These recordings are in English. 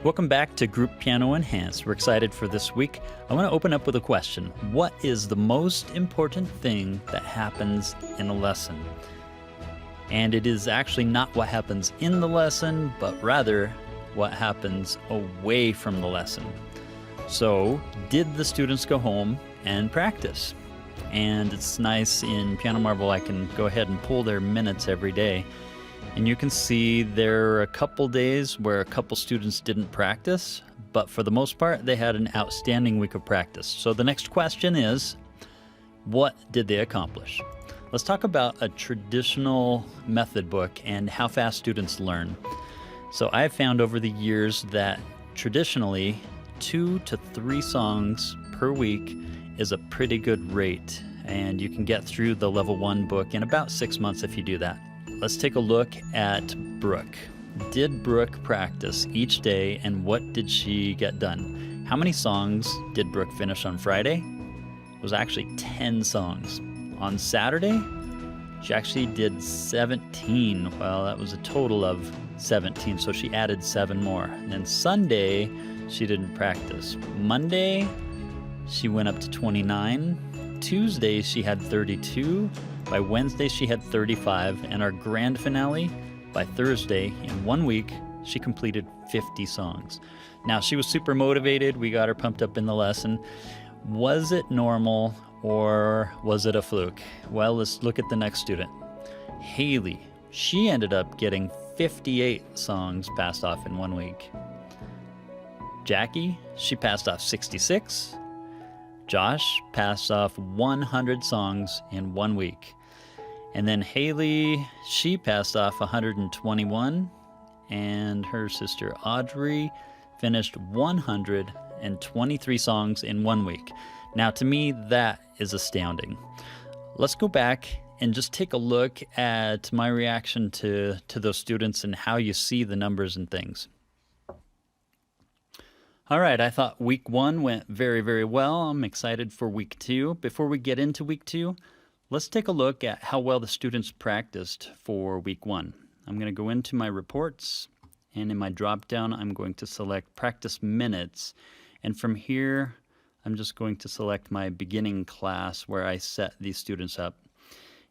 Welcome back to Group Piano Enhanced. We're excited for this week. I want to open up with a question. What is the most important thing that happens in a lesson? And it is actually not what happens in the lesson, but rather what happens away from the lesson. So, did the students go home and practice? And it's nice in Piano Marvel, I can go ahead and pull their minutes every day. And you can see there are a couple days where a couple students didn't practice, but for the most part, they had an outstanding week of practice. So the next question is, what did they accomplish? Let's talk about a traditional method book and how fast students learn. So I've found over the years that traditionally 2 to 3 songs per week is a pretty good rate, and you can get through the level 1 book in about 6 months if you do that. Let's take a look at Brooke. Did Brooke practice each day, and what did she get done? How many songs did Brooke finish on Friday? It was actually 10 songs. On Saturday, she actually did 17. Well, that was a total of 17, so she added 7 more. And Sunday, she didn't practice. Monday, she went up to 29. Tuesday, she had 32. By Wednesday, she had 35, and our grand finale, by Thursday, in 1 week, she completed 50 songs. Now, she was super motivated. We got her pumped up in the lesson. Was it normal, or was it a fluke? Well, let's look at the next student. Haley. She ended up getting 58 songs passed off in 1 week. Jackie, she passed off 66. Josh passed off 100 songs in 1 week. And then Haley, she passed off 121. And her sister Audrey finished 123 songs in 1 week. Now, to me, that is astounding. Let's go back and just take a look at my reaction to those students and how you see the numbers and things. All right, I thought week 1 went very, very well. I'm excited for week 2. Before we get into week 2, let's take a look at how well the students practiced for week 1. I'm going to go into my reports, and in my drop-down, I'm going to select practice minutes. And from here, I'm just going to select my beginning class where I set these students up.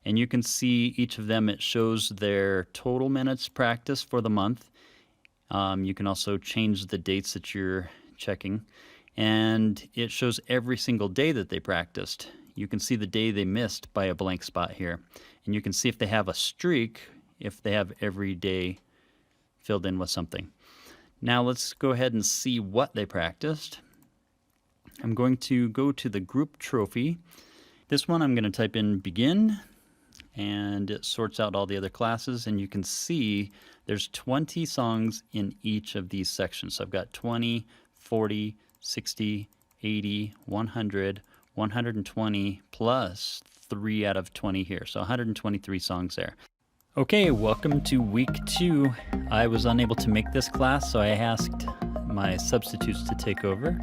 And you can see each of them, it shows their total minutes practice for the month. You can also change the dates that you're checking, and it shows every single day that they practiced. You can see the day they missed by a blank spot here, and you can see if they have a streak, if they have every day filled in with something. Now let's go ahead and see what they practiced. I'm going to go to the group trophy. This one I'm going to type in begin, and it sorts out all the other classes, and you can see there's 20 songs in each of these sections. So I've got 20, 40, 60, 80, 100, 120, plus 3 out of 20 here. So 123 songs there. Okay, welcome to week 2. I was unable to make this class, so I asked my substitutes to take over.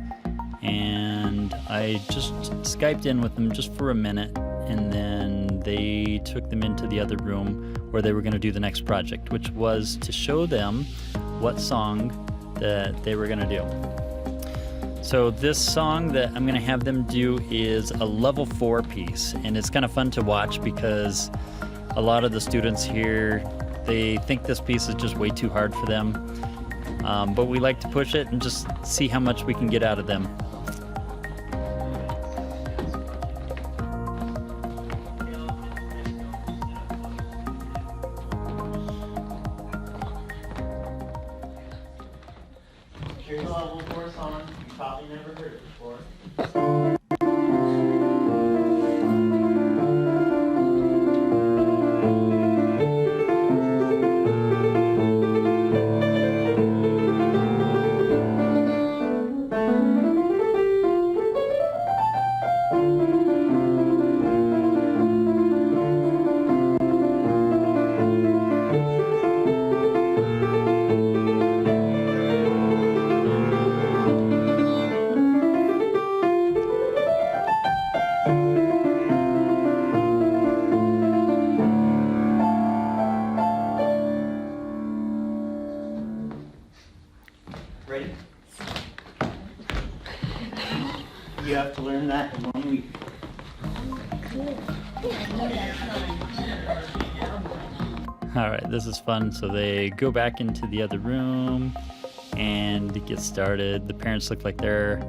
And I just Skyped in with them just for a minute, and then they took them into the other room where they were going to do the next project, which was to show them what song that they were going to do. So this song that I'm going to have them do is a level 4 piece, and it's kind of fun to watch because a lot of the students here, they think this piece is just way too hard for them, but we like to push it and just see how much we can get out of them. Here's a level 4 song. You probably never heard it before. Ready? You have to learn that in 1 week. All right, this is fun. So they go back into the other room and it gets started. The parents look like they're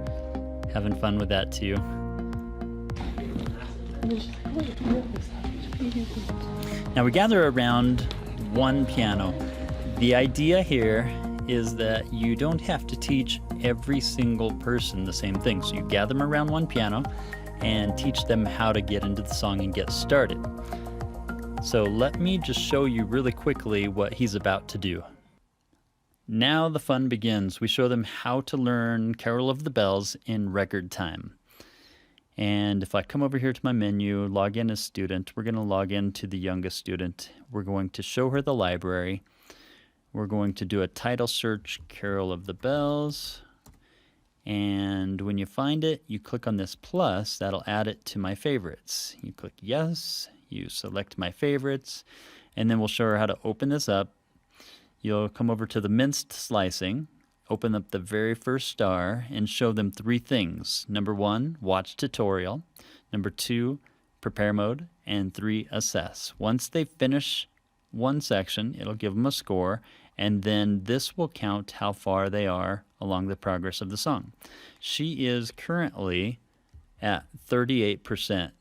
having fun with that too. Now we gather around one piano. The idea here is that you don't have to teach every single person the same thing. So you gather them around one piano and teach them how to get into the song and get started. So let me just show you really quickly what he's about to do. Now the fun begins. We show them how to learn Carol of the Bells in record time. And if I come over here to my menu, log in as student, we're going to log into the youngest student. We're going to show her the library. We're going to do a title search, Carol of the Bells. And when you find it, you click on this plus, that'll add it to my favorites. You click yes, you select my favorites, and then we'll show her how to open this up. You'll come over to the minced slicing, open up the very first star, and show them 3 things. Number 1, watch tutorial. Number 2, prepare mode. And 3, assess. Once they finish one section, it'll give them a score, and then this will count how far they are along the progress of the song. She is currently at 38%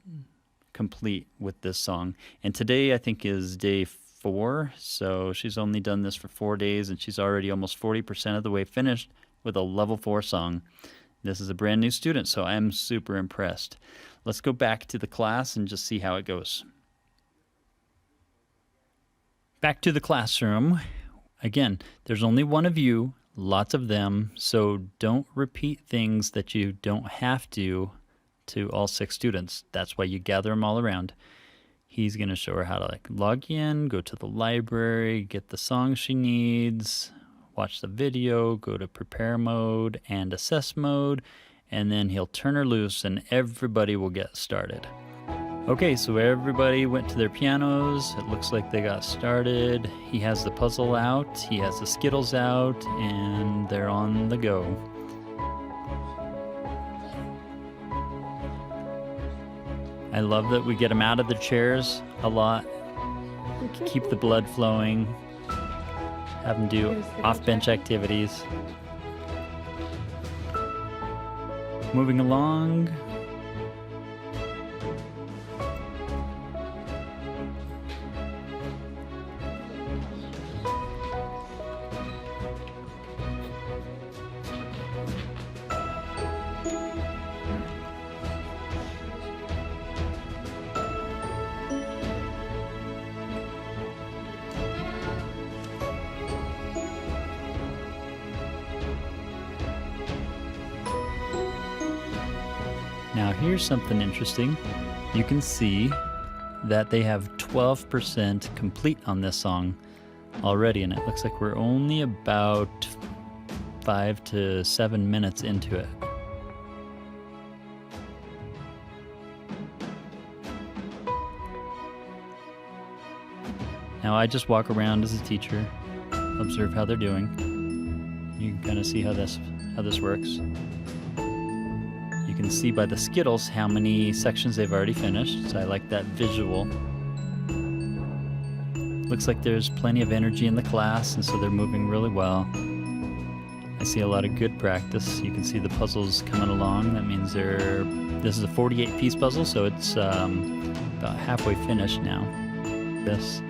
complete with this song, and today I think is day 4, so she's only done this for 4 days and she's already almost 40% of the way finished with a level 4 song. This is a brand new student, so I'm super impressed. Let's go back to the class and just see how it goes. Back to the classroom. Again, there's only one of you, lots of them, so don't repeat things that you don't have to all 6 students. That's why you gather them all around. He's going to show her how to log in, go to the library, get the song she needs, watch the video, go to prepare mode and assess mode, and then he'll turn her loose and everybody will get started. Okay, so everybody went to their pianos. It looks like they got started. He has the puzzle out, he has the Skittles out, and they're on the go. I love that we get them out of the chairs a lot, keep the blood flowing, have them do off-bench activities. Moving along. Now here's something interesting. You can see that they have 12% complete on this song already, and it looks like we're only about 5 to 7 minutes into it. Now I just walk around as a teacher, observe how they're doing. You can kind of see how this works. You can see by the Skittles how many sections they've already finished, so I like that visual. Looks like there's plenty of energy in the class, and so they're moving really well. I see a lot of good practice. You can see the puzzles coming along. That means this is a 48-piece puzzle, so it's about halfway finished now. This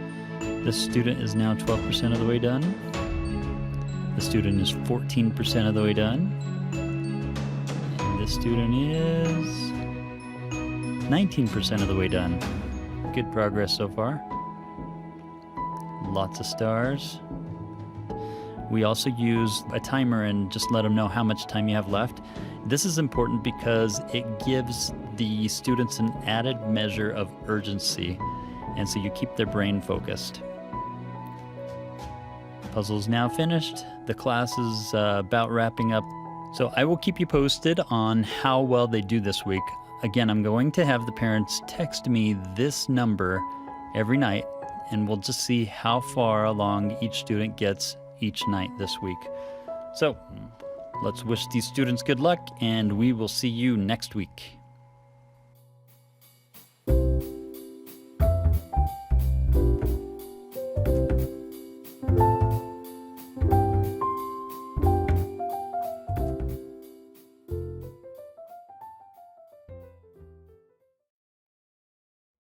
student is now 12% of the way done. The student is 14% of the way done. This student is 19% of the way done. Good progress so far. Lots of stars. We also use a timer and just let them know how much time you have left. This is important because it gives the students an added measure of urgency, and so you keep their brain focused. Puzzle's now finished. The class is about wrapping up. So I will keep you posted on how well they do this week. Again, I'm going to have the parents text me this number every night, and we'll just see how far along each student gets each night this week. So let's wish these students good luck, and we will see you next week.